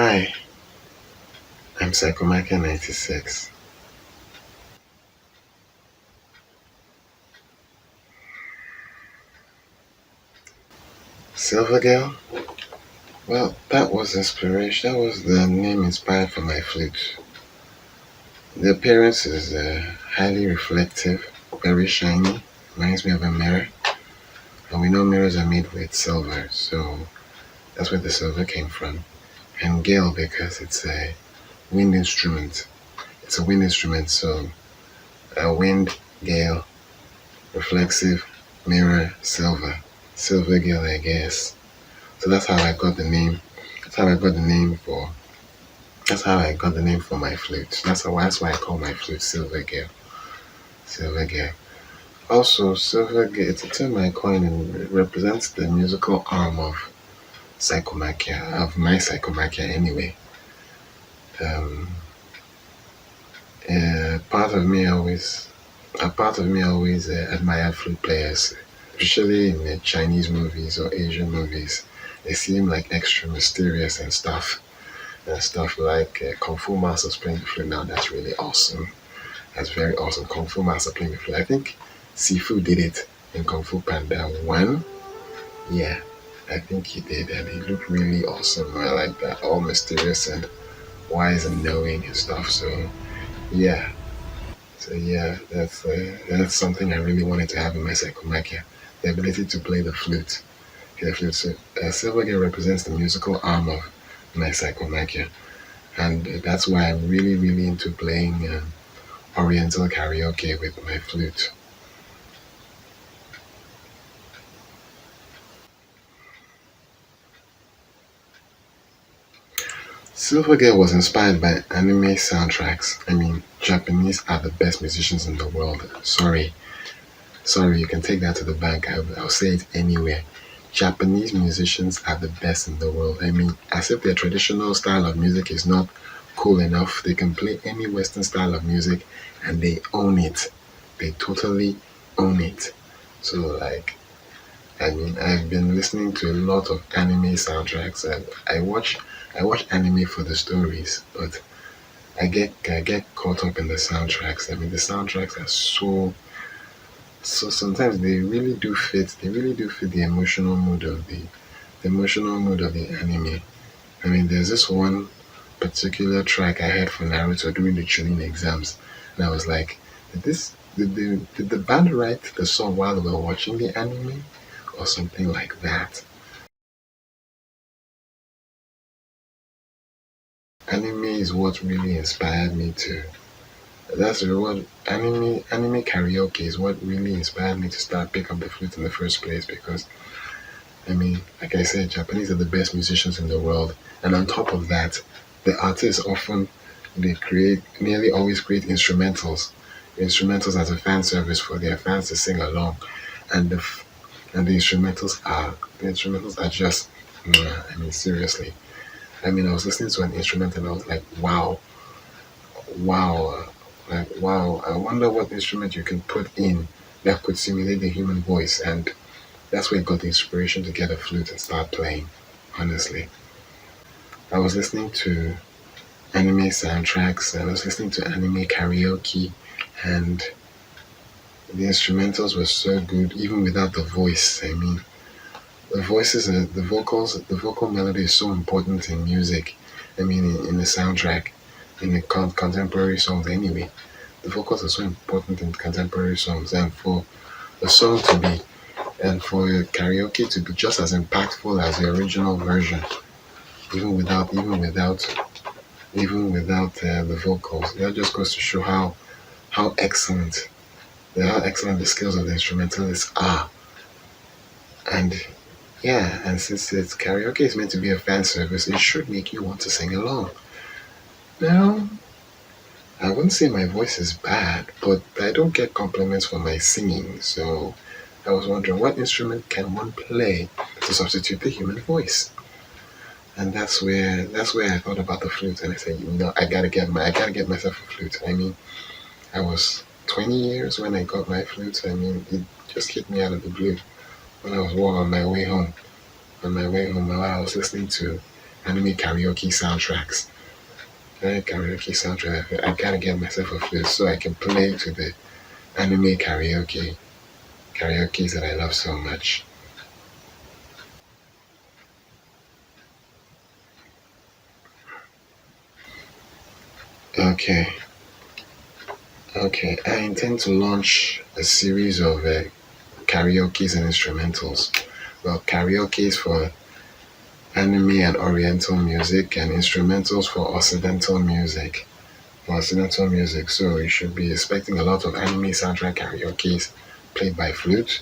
Hi, I'm Psychomachia 96. SilverGale? Well, that was inspiration. That was the name inspired for my flute. The appearance is highly reflective, very shiny, reminds me of a mirror. And we know mirrors are made with silver, so that's where the silver came from. And gale because it's a wind instrument. It's a wind instrument, so a wind, gale, reflexive, mirror, silver. SilverGale, I guess. So that's how I got the name. That's how I got the name for. That's how I got the name for my flute. That's why I call my flute SilverGale. SilverGale. Also, SilverGale. It's a term I coined and it represents the musical arm of Psychomachia, of my Psychomachia anyway. Um, part of me always, a part of me always admired flute players, especially in Chinese movies or Asian movies. They seem like extra mysterious and stuff. Stuff like Kung Fu Masters playing the flute now. That's really awesome. That's very awesome. Kung Fu Master playing the flute. I think Sifu did it in Kung Fu Panda 1. Yeah, I think he did, and he looked really awesome. I like that. All mysterious and wise and knowing and stuff. Yeah. That's something I really wanted to have in my Psychomachia. The ability to play the flute. The flute. So, Silvergate represents the musical arm of my Psychomachia. And that's why I'm really, really into playing Oriental karaoke with my flute. Silvergate was inspired by anime soundtracks. I mean, Japanese are the best musicians in the world. Sorry, you can take that to the bank. I'll say it anywhere. Japanese musicians are the best in the world. I mean, as if their traditional style of music is not cool enough, they can play any Western style of music and they own it. They totally own it. So, like, I mean, I've been listening to a lot of anime soundtracks, and I watch anime for the stories, but I get caught up in the soundtracks. I mean, the soundtracks are so sometimes they really do fit the emotional mood of the anime. I mean, there's this one particular track I heard for Naruto during the Chunin exams, and I was like, did the band write the song while we were watching the anime or something like that? Anime is what really inspired me to. That's what anime karaoke is what really inspired me to start pick up the flute in the first place because I mean, like I said, Japanese are the best musicians in the world, and on top of that, the artists often they create nearly always create instrumentals as a fan service for their fans to sing along, and and the instrumentals are just, I mean, seriously. I mean, I was listening to an instrument and I was like, wow, wow. I wonder what instrument you can put in that could simulate the human voice, and that's where I got the inspiration to get a flute and start playing. Honestly, I was listening to anime soundtracks and I was listening to anime karaoke, and the instrumentals were so good, even without the voice. I mean, the voices and the vocal melody is so important in music. I mean, in the soundtrack, in the contemporary songs anyway. The vocals are so important in contemporary songs, and for the song to be and for karaoke to be just as impactful as the original version, even without the vocals. That just goes to show how excellent how excellent the skills of the instrumentalists are. And yeah, and since it's karaoke is meant to be a fan service, it should make you want to sing along. Now, I wouldn't say my voice is bad, but I don't get compliments for my singing, so I was wondering what instrument can one play to substitute the human voice? And that's where I thought about the flute, and I said, I gotta get myself a flute. I mean, I was 20 years when I got my flute. I mean, it just hit me out of the blue when I was on my way home. On my way home, while I was listening to anime karaoke soundtracks. Karaoke soundtrack. I gotta get myself a flute so I can play to the anime karaoke's that I love so much. Okay, okay. I intend to launch a series of karaoke's and instrumentals. Well, karaoke's for anime and oriental music, and instrumentals for occidental music. Occidental music. So you should be expecting a lot of anime soundtrack karaoke's played by flute.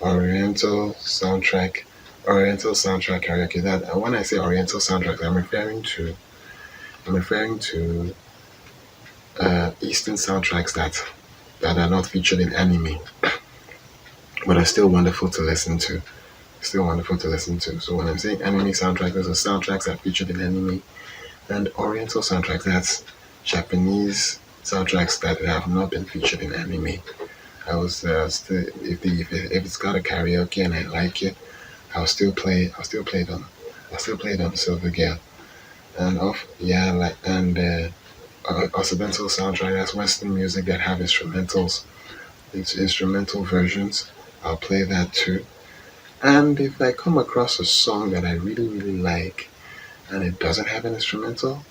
Oriental soundtrack, Oriental soundtrack karaoke. That when I say Oriental soundtrack, I'm referring to Eastern soundtracks that are not featured in anime, but are still wonderful to listen to. Still wonderful to listen to. So when I'm saying anime soundtrack, those are soundtracks that are featured in anime, and Oriental soundtracks, that's Japanese soundtracks that have not been featured in anime. I was still if it's got a karaoke and I like it, I'll still play it on I'll still play it on SilverGale. And off yeah like and occidental soundtrack, that's Western music that have instrumentals. It's instrumental versions. I'll play that too. And if I come across a song that I really really like and it doesn't have an instrumental,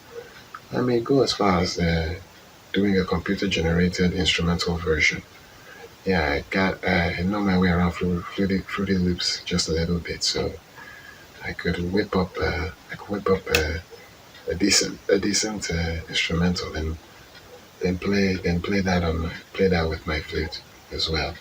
I may go as far as doing a computer generated instrumental version. Yeah, I know my way around Fruity Loops just a little bit, so I could whip up a decent instrumental, and play that with my flute as well.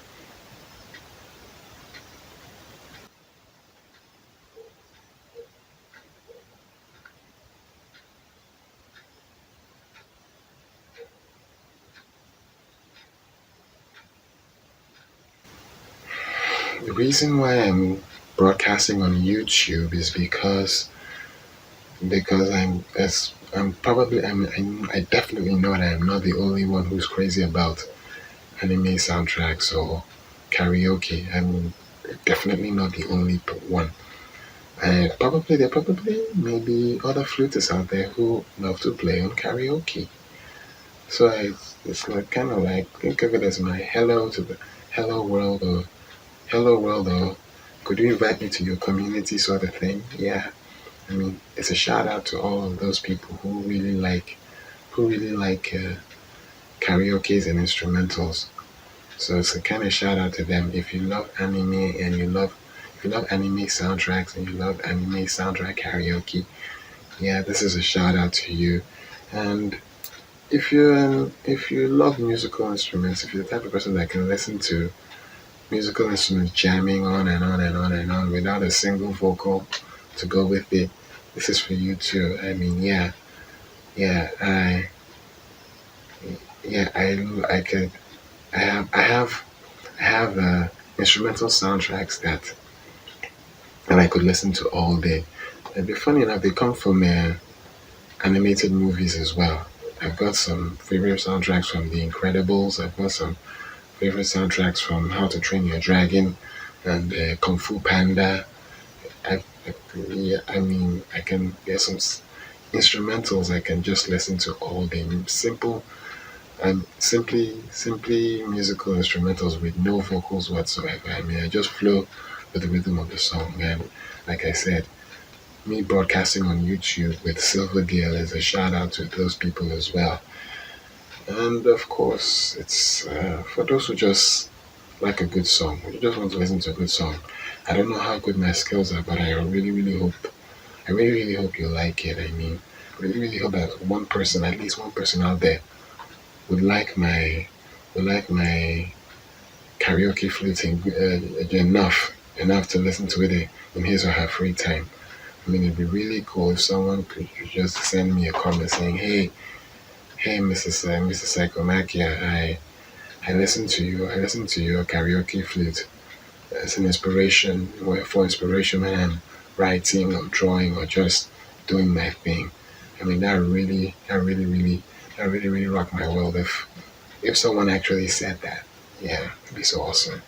The reason why I'm broadcasting on YouTube is because I definitely know that I'm not the only one who's crazy about anime soundtracks or karaoke. I'm definitely not the only one. And there probably maybe other flutists out there who love to play on karaoke. So it's like kind of like think of it as my hello to the hello world, or hello world, or could you invite me to your community sort of thing. Yeah, I mean it's a shout out to all of those people who really like karaoke's and instrumentals. So it's a kind of shout out to them. If you love anime and if you love anime soundtracks and you love anime soundtrack karaoke, yeah, this is a shout out to you. And if you love musical instruments, if you're the type of person that can listen to musical instruments jamming on and on and on and on without a single vocal to go with it, this is for you too. I mean, yeah, yeah, I could, I have instrumental soundtracks that I could listen to all day. And be funny enough, they come from animated movies as well. I've got some favorite soundtracks from The Incredibles. I've got some favorite soundtracks from How to Train Your Dragon and Kung Fu Panda. Yeah, I mean, I can get some instrumentals I can just listen to all day. Simple and simply musical instrumentals with no vocals whatsoever. I mean, I just flow with the rhythm of the song. And like I said, me broadcasting on YouTube with Silvergale is a shout out to those people as well. And of course, it's for those who just like a good song, who just want to listen to a good song. I don't know how good my skills are, but I really hope you like it. I mean, really hope that at least one person out there would like my karaoke fluting enough to listen to it in his or her free time. I mean, it'd be really cool if someone could just send me a comment saying, hey, Mrs. Psychomakia, I listened to you. I listened to your karaoke flute as an inspiration, for inspiration when I'm writing or drawing or just doing my thing. I mean, that really rocked my world if someone actually said that. Yeah, it'd be so awesome.